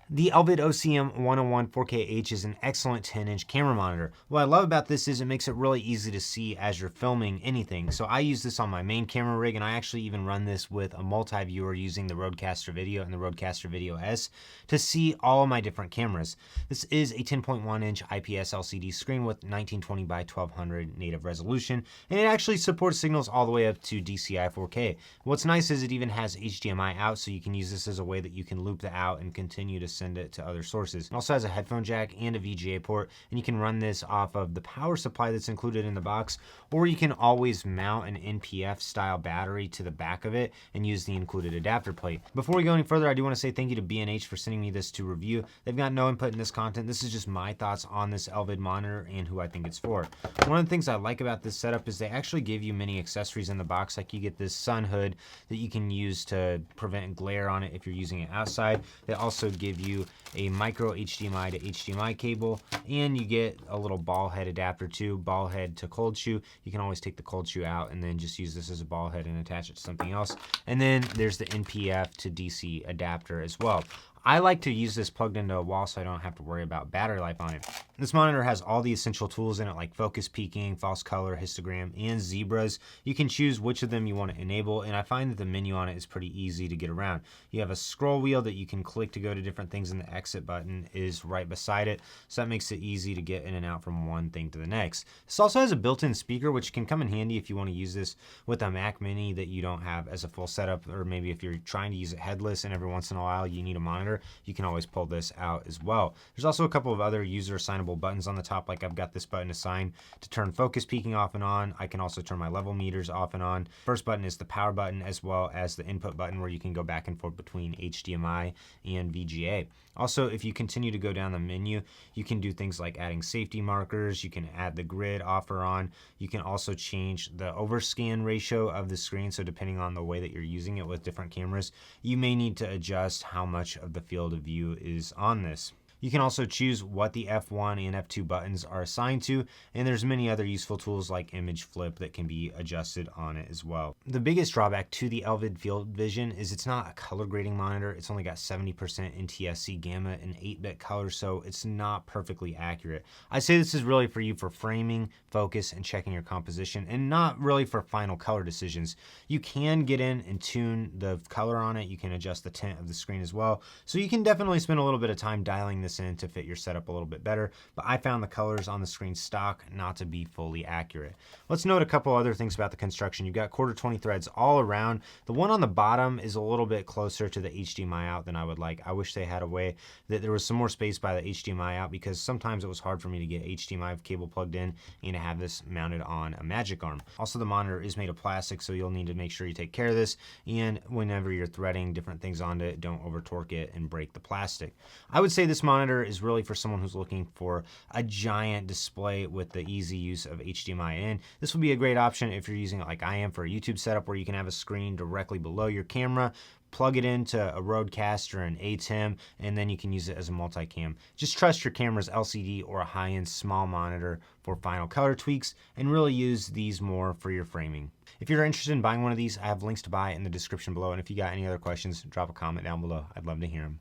The Elvid OCM 101 4K-H is an excellent 10-inch camera monitor. What I love about this is it makes it really easy to see as you're filming anything. So I use this on my main camera rig, and I actually even run this with a multi-viewer using the Rodecaster Video and the Rodecaster Video S to see all of my different cameras. This is a 10.1-inch IPS LCD screen with 1920 by 1200 native resolution, and it actually supports signals all the way up to DCI 4K. What's nice is it even has HDMI out, so you can use this as a way that you can loop the out and continue to send it to other sources. It also has a headphone jack and a VGA port, and you can run this off of the power supply that's included in the box, or you can always mount an NPF style battery to the back of it and use the included adapter plate. Before we go any further, I do want to say thank you to B&H for sending me this to review. They've got no input in this content. This is just my thoughts on this Elvid monitor and who I think it's for. One of the things I like about this setup is they actually give you many accessories in the box. Like you get this sun hood that you can use to prevent glare on it if you're using it outside. They also give you a micro HDMI to HDMI cable, and you get a little ball head adapter too, ball head to cold shoe. You can always take the cold shoe out and then just use this as a ball head and attach it to something else. And then there's the NPF to DC adapter as well. I like to use this plugged into a wall so I don't have to worry about battery life on it. This monitor has all the essential tools in it, like focus peaking, false color, histogram, and zebras. You can choose which of them you want to enable, and I find that the menu on it is pretty easy to get around. You have a scroll wheel that you can click to go to different things, and the exit button is right beside it, so that makes it easy to get in and out from one thing to the next. This also has a built-in speaker, which can come in handy if you want to use this with a Mac Mini that you don't have as a full setup, or maybe if you're trying to use it headless and every once in a while you need a monitor, you can always pull this out as well. There's also a couple of other user assignable buttons on the top, like I've got this button assigned to turn focus peaking off and on. I can also turn my level meters off and on. First button is the power button, as well as the input button where you can go back and forth between HDMI and VGA. Also, if you continue to go down the menu, you can do things like adding safety markers. You can add the grid off or on. You can also change the overscan ratio of the screen. So depending on the way that you're using it with different cameras, you may need to adjust how much of the field of view is on this. You can also choose what the F1 and F2 buttons are assigned to, and there's many other useful tools like image flip that can be adjusted on it as well. The biggest drawback to the Elvid FieldVision is it's not a color grading monitor. It's only got 70% NTSC gamma and 8-bit color, so it's not perfectly accurate. I'd say this is really for you for framing, focus, and checking your composition, and not really for final color decisions. You can get in and tune the color on it. You can adjust the tint of the screen as well, so you can definitely spend a little bit of time dialing this in to fit your setup a little bit better, but I found the colors on the screen stock not to be fully accurate. Let's note a couple other things about the construction. You've got quarter 20 threads all around. The one on the bottom is a little bit closer to the HDMI out than I would like. I wish they had a way that there was some more space by the HDMI out, because sometimes it was hard for me to get HDMI cable plugged in and to have this mounted on a magic arm. Also, the monitor is made of plastic, so you'll need to make sure you take care of this, and whenever you're threading different things onto it, don't over torque it and break the plastic. I would say this monitor is really for someone who's looking for a giant display with the easy use of HDMI in. This would be a great option if you're using it like I am for a YouTube setup, where you can have a screen directly below your camera, plug it into a Rodecaster, an ATEM, and then you can use it as a multicam. Just trust your camera's LCD or a high-end small monitor for final color tweaks, and really use these more for your framing. If you're interested in buying one of these, I have links to buy in the description below, and if you got any other questions, drop a comment down below. I'd love to hear them.